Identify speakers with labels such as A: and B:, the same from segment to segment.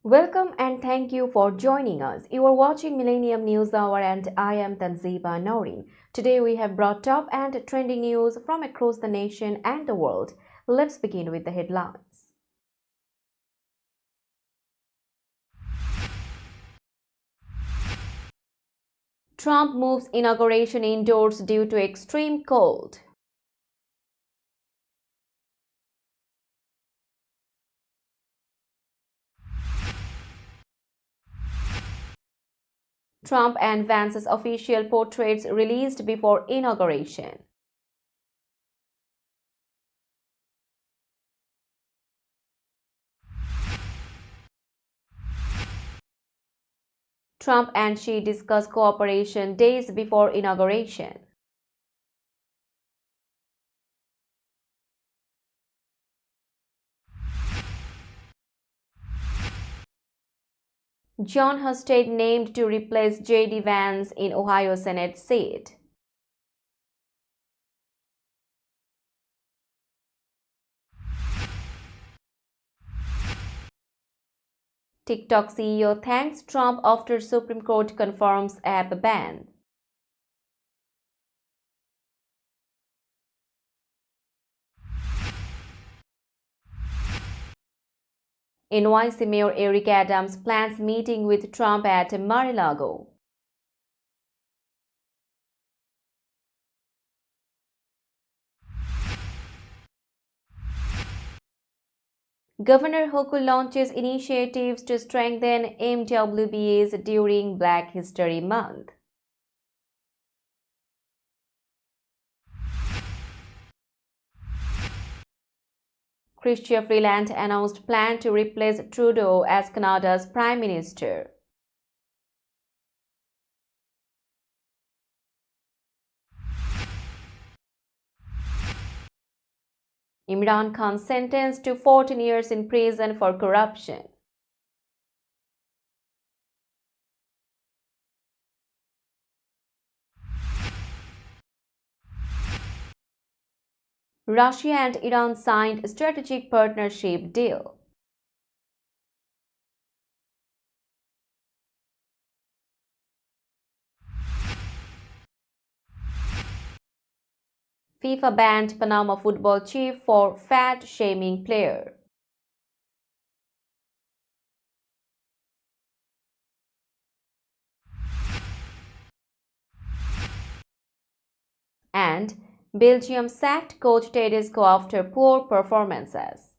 A: Welcome and thank you for joining us. You are watching Millennium News Hour and I am Tanziba Noreen. Today we have brought top and trending news from across the nation and the world. Let's begin with the headlines. Trump moves inauguration indoors due to extreme cold. Trump and Vance's official portraits released before inauguration. Trump and Xi discuss cooperation days before inauguration. Jon Husted named to replace J.D. Vance in Ohio Senate seat. TikTok CEO thanks Trump after Supreme Court confirms app ban. NYC Mayor Eric Adams plans meeting with Trump at Mar-a-Lago. Governor Hochul launches initiatives to strengthen MWBAs during Black History Month. Chrystia Freeland announced plan to replace Trudeau as Canada's Prime Minister. Imran Khan sentenced to 14 years in prison for corruption. Russia and Iran signed strategic partnership deal. FIFA banned Panama football chief for fat-shaming player. And Belgium sacked coach Tedesco after poor performances.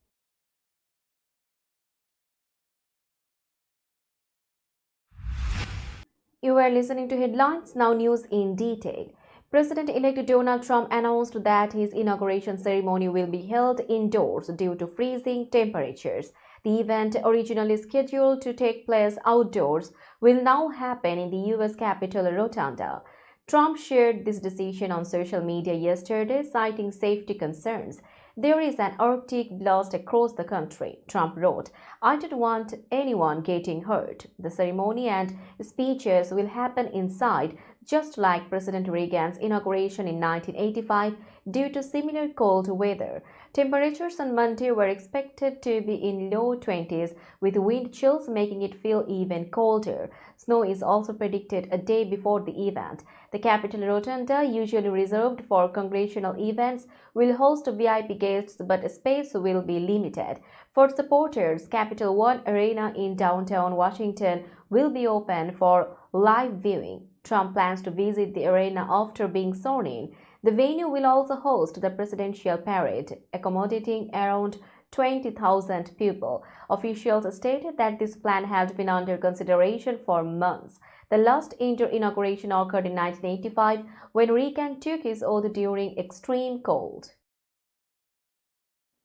A: You are listening to headlines, now news in detail. President-elect Donald Trump announced that his inauguration ceremony will be held indoors due to freezing temperatures. The event, originally scheduled to take place outdoors, will now happen in the U.S. Capitol Rotunda. Trump shared this decision on social media yesterday, citing safety concerns. There is an Arctic blast across the country, Trump wrote. I don't want anyone getting hurt. The ceremony and speeches will happen inside, just like President Reagan's inauguration in 1985, due to similar cold weather. Temperatures on Monday were expected to be in low 20s, with wind chills making it feel even colder. Snow is also predicted a day before the event. The Capitol Rotunda, usually reserved for congressional events, will host VIP guests, but space will be limited. For supporters, Capital One Arena in downtown Washington will be open for live viewing. Trump plans to visit the arena after being sworn in. The venue will also host the presidential parade, accommodating around 20,000 people. Officials stated that this plan had been under consideration for months. The last indoor inauguration occurred in 1985 when Reagan took his oath during extreme cold.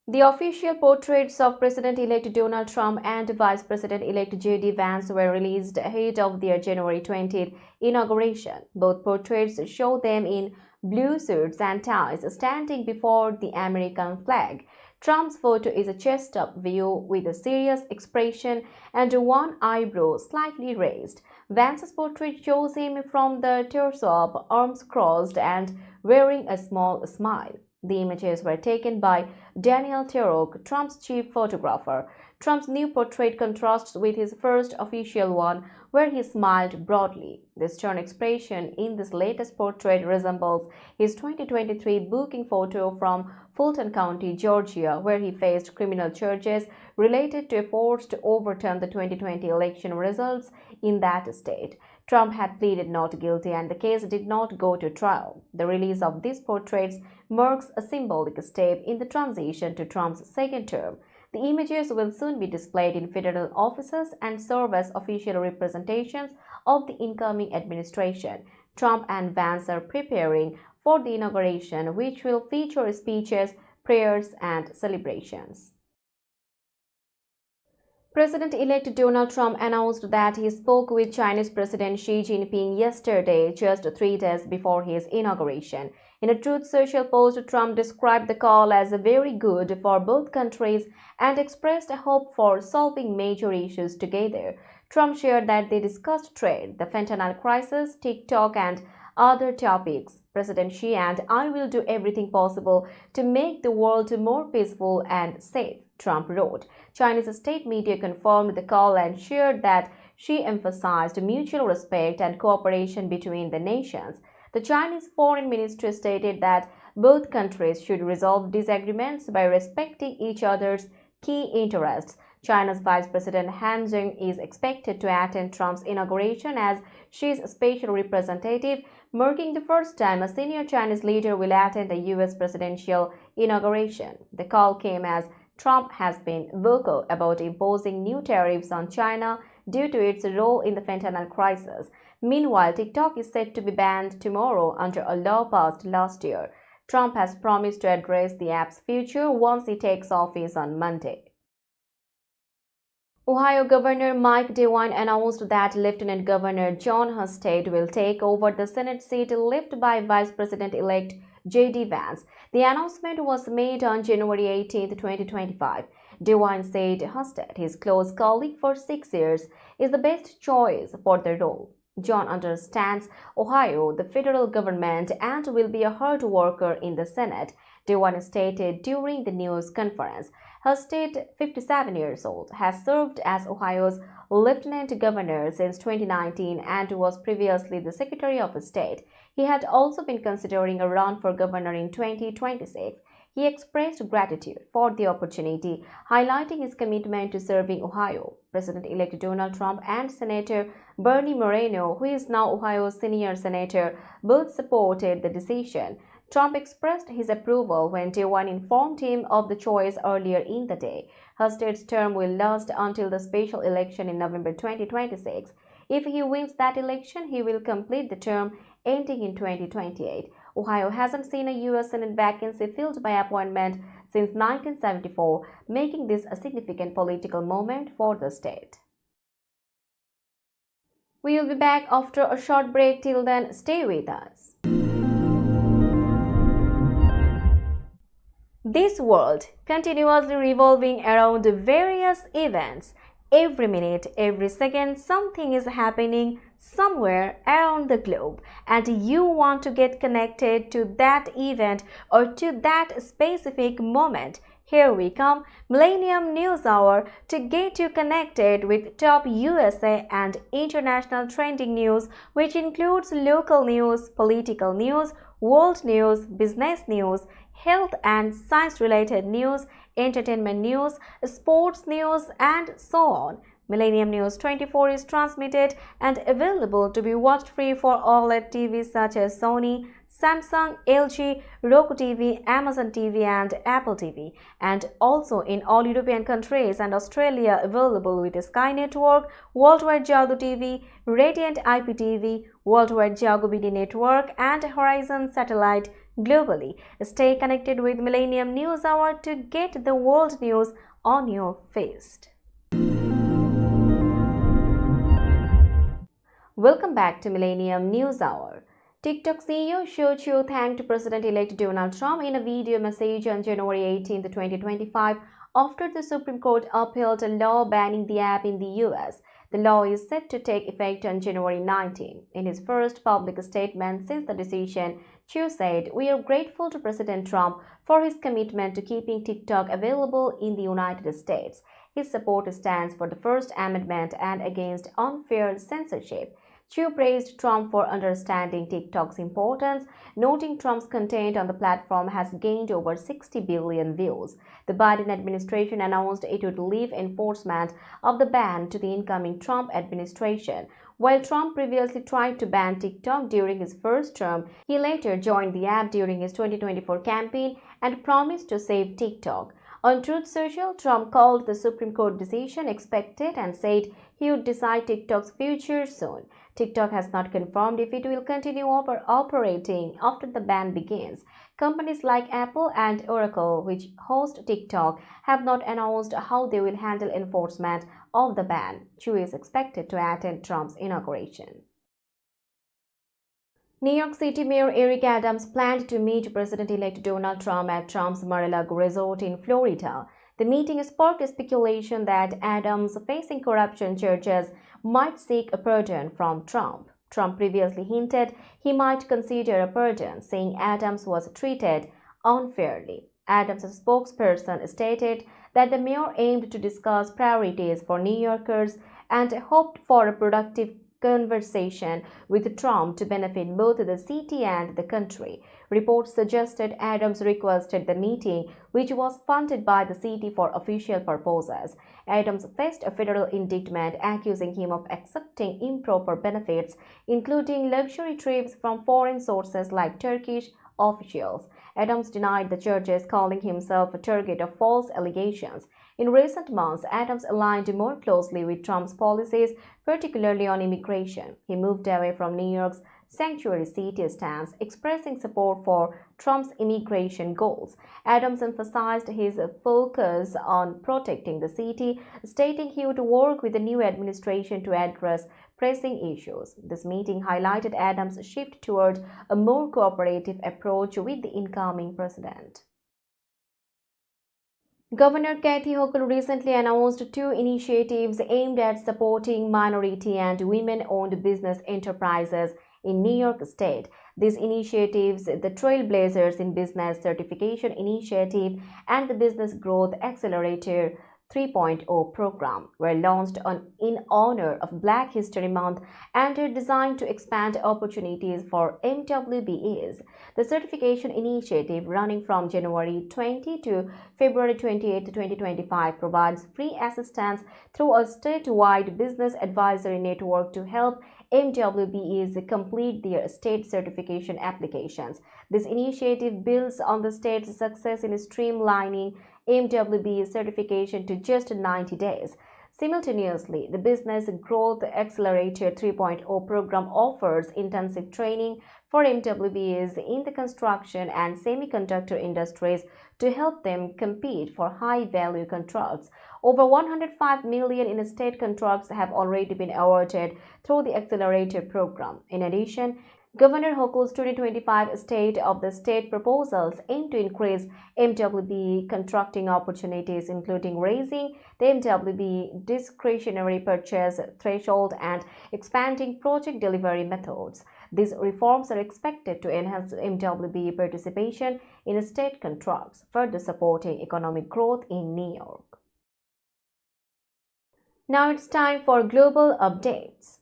A: The official portraits of President-elect Donald Trump and Vice President-elect J.D. Vance were released ahead of their January 20th inauguration. Both portraits show them in blue suits and ties standing before the American flag. Trump's photo is a chest-up view with a serious expression and one eyebrow slightly raised. Vance's portrait shows him from the torso up, arms crossed and wearing a small smile. The images were taken by Daniel Turok, Trump's chief photographer. Trump's new portrait contrasts with his first official one, where he smiled broadly. The stern expression in this latest portrait resembles his 2023 booking photo from Fulton County, Georgia, where he faced criminal charges related to efforts to overturn the 2020 election results in that state. Trump had pleaded not guilty and the case did not go to trial. The release of these portraits marks a symbolic step in the transition to Trump's second term. The images will soon be displayed in federal offices and serve as official representations of the incoming administration. Trump and Vance are preparing for the inauguration, which will feature speeches, prayers, and celebrations. President-elect Donald Trump announced that he spoke with Chinese President Xi Jinping yesterday, just 3 days before his inauguration. In a Truth Social post, Trump described the call as very good for both countries and expressed a hope for solving major issues together. Trump shared that they discussed trade, the fentanyl crisis, TikTok, and other topics. President Xi and I will do everything possible to make the world more peaceful and safe, Trump wrote. Chinese state media confirmed the call and shared that Xi emphasized mutual respect and cooperation between the nations. The Chinese Foreign Ministry stated that both countries should resolve disagreements by respecting each other's key interests. China's Vice President Han Zheng is expected to attend Trump's inauguration as Xi's special representative, marking the first time a senior Chinese leader will attend a U.S. presidential inauguration. The call came as Trump has been vocal about imposing new tariffs on China due to its role in the fentanyl crisis. Meanwhile, TikTok is set to be banned tomorrow under a law passed last year. Trump has promised to address the app's future once he takes office on Monday. Ohio Governor Mike DeWine announced that Lieutenant Governor Jon Husted will take over the Senate seat left by Vice President-elect J.D. Vance. The announcement was made on January 18, 2025. DeWine said Husted, his close colleague for 6 years, is the best choice for the role. John understands Ohio, the federal government, and will be a hard worker in the Senate, DeWine stated during the news conference. Husted, 57 years old, has served as Ohio's lieutenant governor since 2019 and was previously the Secretary of State. He had also been considering a run for governor in 2026. He expressed gratitude for the opportunity, highlighting his commitment to serving Ohio. President-elect Donald Trump and Senator Bernie Moreno, who is now Ohio's senior senator, both supported the decision. Trump expressed his approval when DeWine informed him of the choice earlier in the day. Husted's term will last until the special election in November 2026. If he wins that election, he will complete the term ending in 2028. Ohio hasn't seen a U.S. Senate vacancy filled by appointment since 1974, making this a significant political moment for the state. We will be back after a short break. Till then, stay with us. This world continuously revolving around various events. Every minute, every second, something is happening somewhere around the globe, and you want to get connected to that event or to that specific moment. Here we come, Millennium News Hour, to get you connected with top USA and international trending news, which includes local news, political news, world news, business news, health and science-related news, entertainment news, sports news, and so on. Millennium News 24 is transmitted and available to be watched free for OLED TVs such as Sony, Samsung, LG, Roku TV, Amazon TV, and Apple TV, and also in all European countries and Australia available with Sky Network, Worldwide Jago TV, Radiant IPTV, Worldwide Jago BD Network, and Horizon Satellite globally. Stay connected with Millennium News Hour to get the world news on your feed. Welcome back to Millennium News Hour. TikTok CEO Shou Chew thanked President-elect Donald Trump in a video message on January 18, 2025, after the Supreme Court upheld a law banning the app in the US. The law is set to take effect on January 19. In his first public statement since the decision, Chew said, "We are grateful to President Trump for his commitment to keeping TikTok available in the United States." his support stands for the First Amendment and against unfair censorship. Chu praised Trump for understanding TikTok's importance, noting Trump's content on the platform has gained over 60 billion views. The Biden administration announced it would leave enforcement of the ban to the incoming Trump administration. While Trump previously tried to ban TikTok during his first term, he later joined the app during his 2024 campaign and promised to save TikTok. On Truth Social, Trump called the Supreme Court decision expected and said he would decide TikTok's future soon. TikTok has not confirmed if it will continue operating after the ban begins. Companies like Apple and Oracle, which host TikTok, have not announced how they will handle enforcement of the ban. Chu is expected to attend Trump's inauguration. New York City Mayor Eric Adams planned to meet President-elect Donald Trump at Trump's Mar-a-Lago resort in Florida. The meeting sparked speculation that Adams, facing corruption charges, might seek a pardon from Trump. Trump previously hinted he might consider a pardon, saying Adams was treated unfairly. Adams' spokesperson stated that the mayor aimed to discuss priorities for New Yorkers and hoped for a productive conversation with Trump to benefit both the city and the country. Reports suggested Adams requested the meeting, which was funded by the city for official purposes. Adams faced a federal indictment accusing him of accepting improper benefits, including luxury trips from foreign sources like Turkish officials. Adams denied the charges, calling himself a target of false allegations. In recent months, Adams aligned more closely with Trump's policies, particularly on immigration. He moved away from New York's sanctuary city stance, expressing support for Trump's immigration goals. Adams emphasized his focus on protecting the city, stating he would work with the new administration to address pressing issues. This meeting highlighted Adams' shift toward a more cooperative approach with the incoming president. Governor Kathy Hochul recently announced two initiatives aimed at supporting minority and women-owned business enterprises in New York State. These initiatives, the Trailblazers in Business Certification Initiative and the Business Growth Accelerator 3.0 program, were launched in honor of Black History Month and are designed to expand opportunities for MWBEs. The certification initiative, running from January 20 to February 28, 2025, provides free assistance through a statewide business advisory network to help MWBEs complete their state certification applications. This initiative builds on the state's success in streamlining MWBE certification to just 90 days. Simultaneously, the Business Growth Accelerator 3.0 program offers intensive training for MWBEs in the construction and semiconductor industries to help them compete for high-value contracts. Over $105 million in state contracts have already been awarded through the Accelerator program. In addition, Governor Hochul's 2025 State of the State proposals aim to increase MWBE contracting opportunities, including raising the MWBE discretionary purchase threshold and expanding project delivery methods. These reforms are expected to enhance MWBE participation in state contracts, further supporting economic growth in New York. Now it's time for global updates.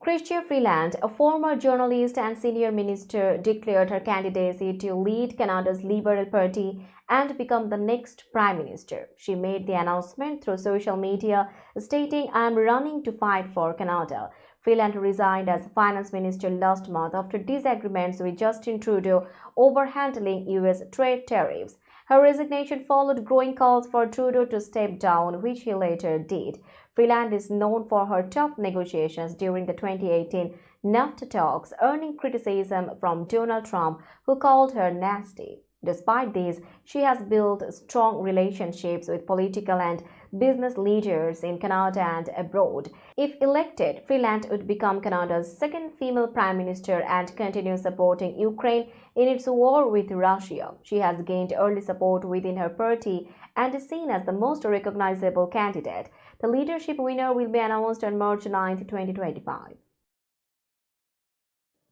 A: Chrystia Freeland, a former journalist and senior minister, declared her candidacy to lead Canada's Liberal Party and become the next Prime Minister. She made the announcement through social media, stating, "I am running to fight for Canada." Freeland resigned as Finance Minister last month after disagreements with Justin Trudeau over handling U.S. trade tariffs. Her resignation followed growing calls for Trudeau to step down, which he later did. Freeland is known for her tough negotiations during the 2018 NAFTA talks, earning criticism from Donald Trump, who called her nasty. Despite this, she has built strong relationships with political and business leaders in Canada and abroad. If elected, Freeland would become Canada's second female prime minister and continue supporting Ukraine in its war with Russia. She has gained early support within her party and is seen as the most recognizable candidate. The leadership winner will be announced on March 9, 2025.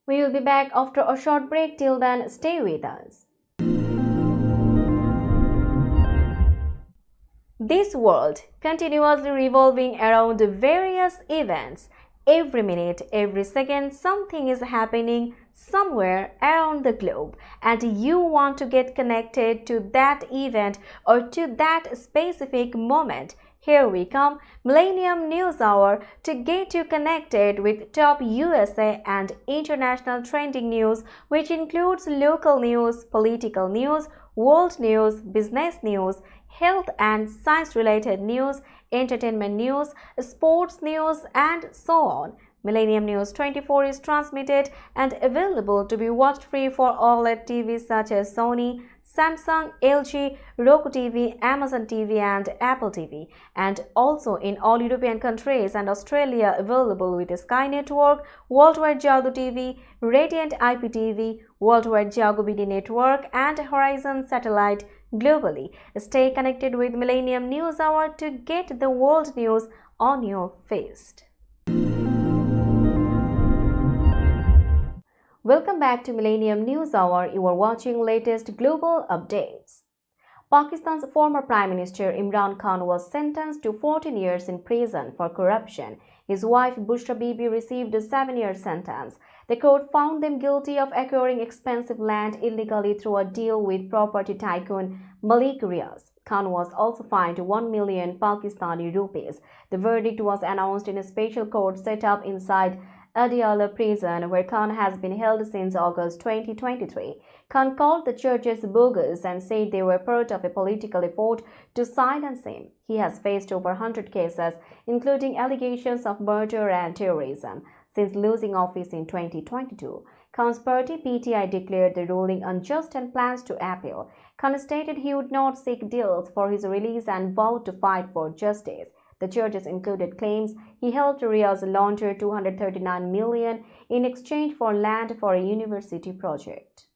A: We will be back after a short break. Till then, stay with us. This world continuously revolving around various events. Every minute, every second, something is happening somewhere around the globe, and you want to get connected to that event or to that specific moment. Here we come, Millennium News Hour, to get you connected with top USA and international trending news, which includes local news, political news, world news, business news, health and science related news, entertainment news, sports news, and so on. Millennium News 24 is transmitted and available to be watched free for OLED TVs such as Sony, Samsung, LG, Roku TV, Amazon TV, and Apple TV, and also in all European countries and Australia available with Sky Network, Worldwide Jago TV, Radiant IPTV, Worldwide Jago BD Network, and Horizon Satellite globally. Stay connected with Millennium News Hour to get the world news on your feed. Welcome back to Millennium News Hour. You are watching latest global updates. Pakistan's former Prime Minister Imran Khan was sentenced to 14 years in prison for corruption. His wife Bushra Bibi received a 7-year sentence. The court found them guilty of acquiring expensive land illegally through a deal with property tycoon Malik Riaz. Khan was also fined 1 million Pakistani rupees. The verdict was announced in a special court set up inside Adiala prison, where Khan has been held since August 2023. Khan called the charges bogus and said they were part of a political effort to silence him. He has faced over 100 cases, including allegations of murder and terrorism, since losing office in 2022. Khan's party PTI declared the ruling unjust and plans to appeal. Khan stated he would not seek deals for his release and vowed to fight for justice. The charges included claims he helped Riaz launder 239 million in exchange for land for a university project.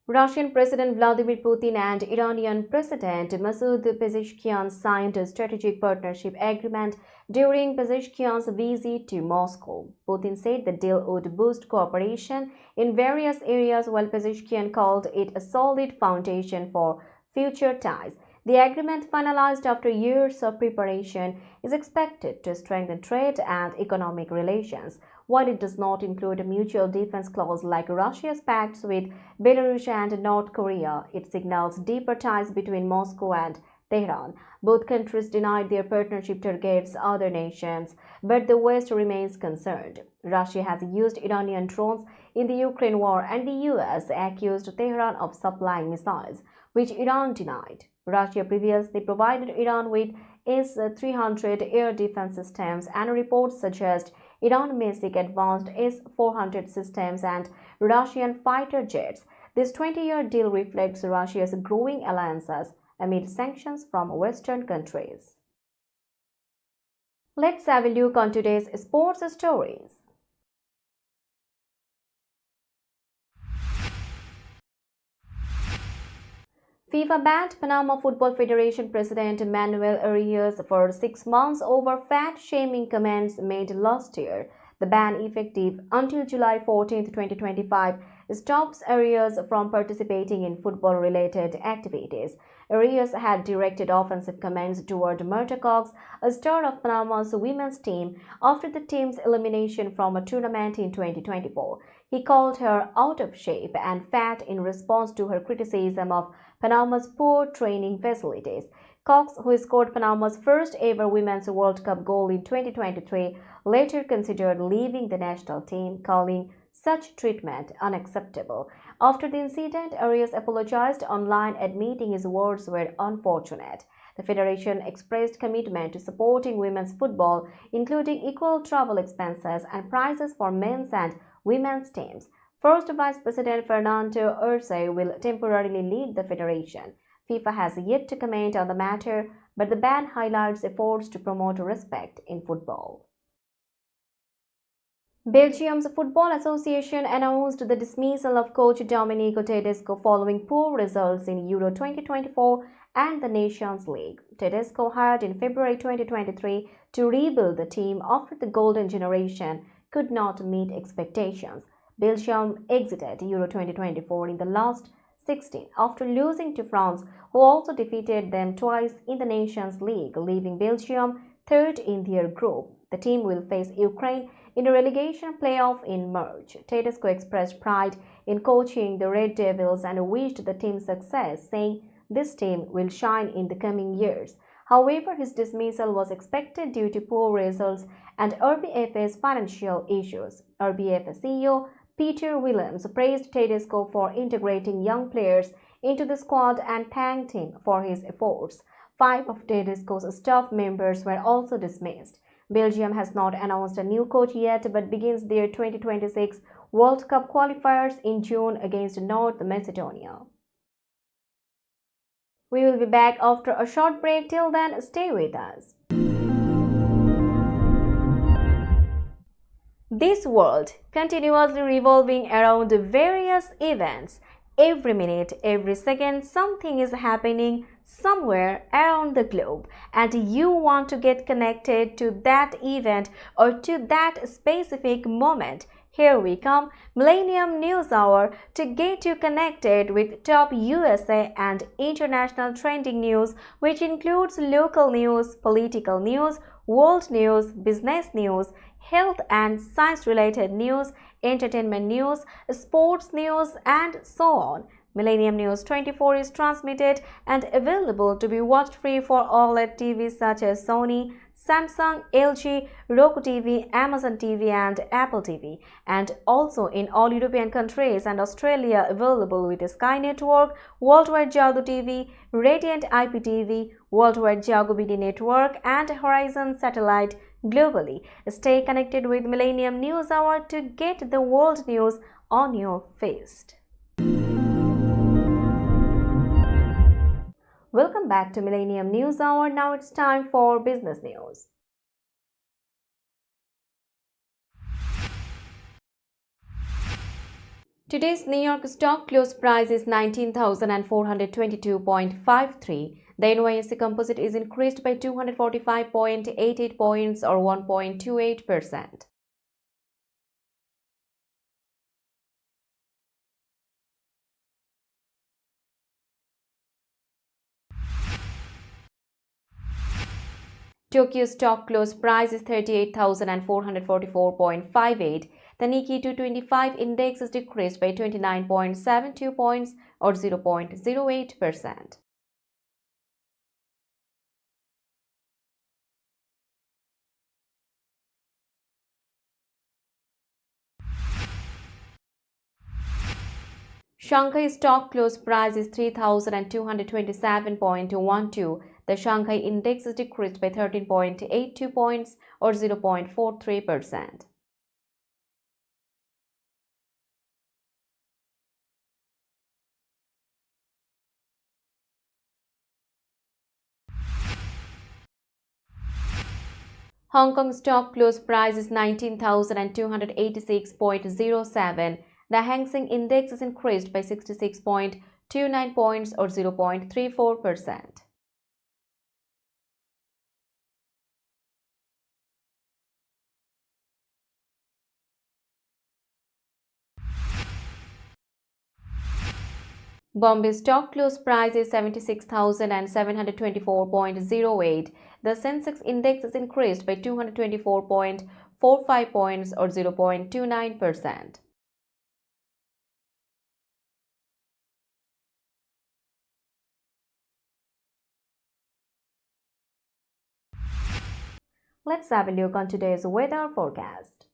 A: Russian President Vladimir Putin and Iranian President Masoud Pezeshkian signed a strategic partnership agreement during Pezeshkian's visit to Moscow. Putin said the deal would boost cooperation in various areas, while Pezeshkian called it a solid foundation for future ties. The agreement, finalized after years of preparation, is expected to strengthen trade and economic relations. While it does not include a mutual defense clause like Russia's pacts with Belarus and North Korea, it signals deeper ties between Moscow and Tehran. Both countries denied their partnership targets other nations, but the West remains concerned. Russia has used Iranian drones in the Ukraine war, and the US accused Tehran of supplying missiles, which Iran denied. Russia previously provided Iran with S-300 air defense systems, and reports suggest Iran may seek advanced S-400 systems and Russian fighter jets. This 20-year deal reflects Russia's growing alliances amid sanctions from Western countries. Let's have a look on today's sports stories. FIFA banned Panama Football Federation President Manuel Arias for 6 months over fat-shaming comments made last year. The ban, effective until July 14, 2025, stops Arias from participating in football-related activities. Arias had directed offensive comments toward Marta Cox, a star of Panama's women's team, after the team's elimination from a tournament in 2024. He called her out of shape and fat in response to her criticism of Panama's poor training facilities. Cox, who scored Panama's first ever Women's World Cup goal in 2023, later considered leaving the national team, calling such treatment unacceptable. After the incident, Arias apologized online, admitting his words were unfortunate. The federation expressed commitment to supporting women's football, including equal travel expenses and prizes for men's and women's teams. First Vice President Fernando Urce will temporarily lead the federation. FIFA has yet to comment on the matter, but the ban highlights efforts to promote respect in football. Belgium's Football Association announced the dismissal of coach Domenico Tedesco following poor results in Euro 2024 and the Nations League. Tedesco, hired in February 2023 to rebuild the team after the Golden Generation could not meet expectations. Belgium exited Euro 2024 in the last 16 after losing to France, who also defeated them twice in the Nations League, leaving Belgium third in their group. The team will face Ukraine in a relegation playoff in March. Tedesco expressed pride in coaching the Red Devils and wished the team success, saying this team will shine in the coming years. However, his dismissal was expected due to poor results and RBF's financial issues. RBF CEO Peter Willems praised Tedesco for integrating young players into the squad and thanked him for his efforts. 5 of Tedesco's staff members were also dismissed. Belgium has not announced a new coach yet but begins their 2026 World Cup qualifiers in June against North Macedonia. We will be back after a short break. Till then, stay with us. This world continuously revolving around various events. Every minute, every second, something is happening somewhere around the globe, and you want to get connected to that event or to that specific moment. Here we come, Millennium News Hour, to get you connected with top USA and international trending news, which includes local news, political news, world news, business news, health and science-related news, entertainment news, sports news, and so on. Millennium News 24 is transmitted and available to be watched free for OLED TVs such as Sony, Samsung, LG, Roku TV, Amazon TV, and Apple TV, and also in all European countries and Australia available with Sky Network, Worldwide Jago TV, Radiant IPTV, Worldwide Jago BD Network, and Horizon Satellite globally. Stay connected with Millennium News Hour to get the world news on your fist. Welcome back to Millennium News Hour. Now it's time for business news. Today's New York stock close price is 19,422.53. The NYSE Composite is increased by 245.88 points or 1.28%. Tokyo stock close price is 38,444.58. The Nikkei 225 index is decreased by 29.72 points or 0.08%. Shanghai stock close price is 3,227.12. The Shanghai index is decreased by 13.82 points or 0.43%. Hong Kong stock close price is 19,286.07. The Hang Seng index is increased by 66.29 points or 0.34%. Bombay stock close price is 76,724.08. The Sensex index is increased by 224.45 points or 0.29%. Let's have a look on today's weather forecast.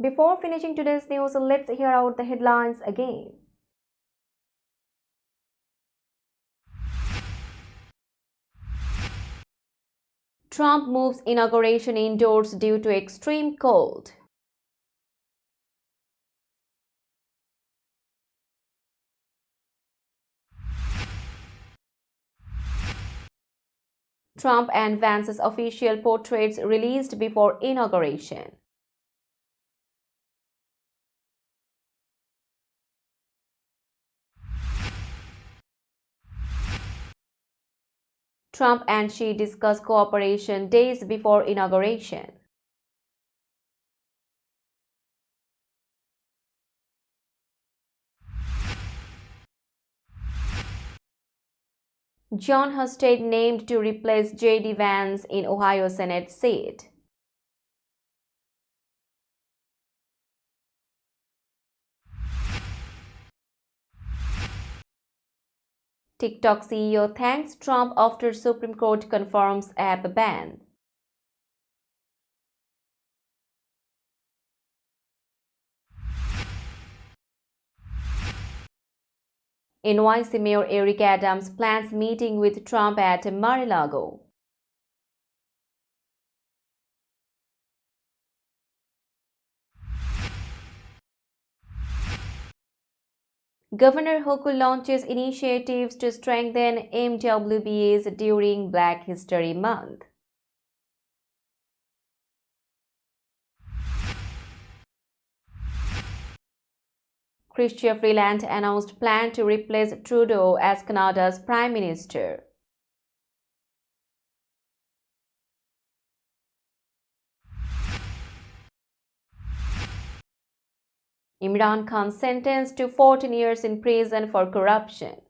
A: Before finishing today's news, let's hear out the headlines again. Trump moves inauguration indoors due to extreme cold. Trump and Vance's official portraits released before inauguration. Trump and Xi discuss cooperation days before inauguration. Jon Husted named to replace J.D. Vance in Ohio Senate seat. TikTok CEO thanks Trump after Supreme Court confirms app ban. NYC Mayor Eric Adams plans meeting with Trump at Mar-a-Lago. Governor Hochul launches initiatives to strengthen MWBAs during Black History Month. Chrystia Freeland announced plan to replace Trudeau as Canada's Prime Minister. Imran Khan sentenced to 14 years in prison for corruption.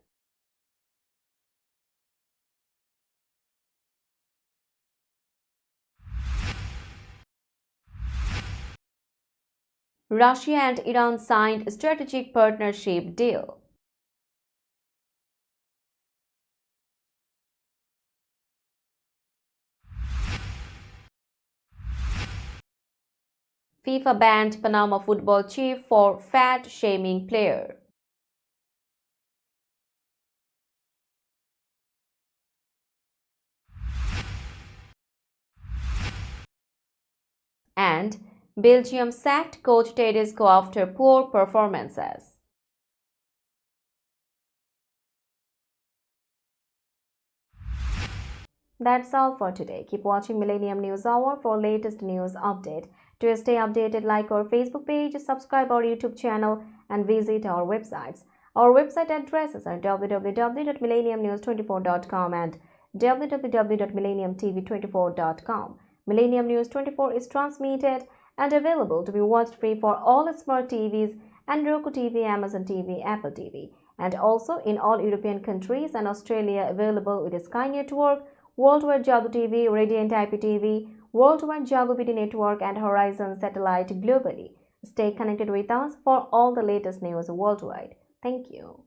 A: Russia and Iran signed a strategic partnership deal. FIFA banned Panama football chief for fat-shaming player. And Belgium sacked coach Tedesco after poor performances. That's all for today. Keep watching Millennium News Hour for latest news update. To stay updated, like our Facebook page, subscribe our YouTube channel and visit our websites. Our website addresses are www.millenniumnews24.com and www.millenniumtv24.com. Millennium News 24 is transmitted and available to be watched free for all smart TVs and Roku TV, Amazon TV, Apple TV, and also in all European countries and Australia, available with Sky Network, Worldwide Jago TV, Radiant IPTV, Worldwide Jago PD Network, and Horizon Satellite globally. Stay connected with us for all the latest news worldwide. Thank you.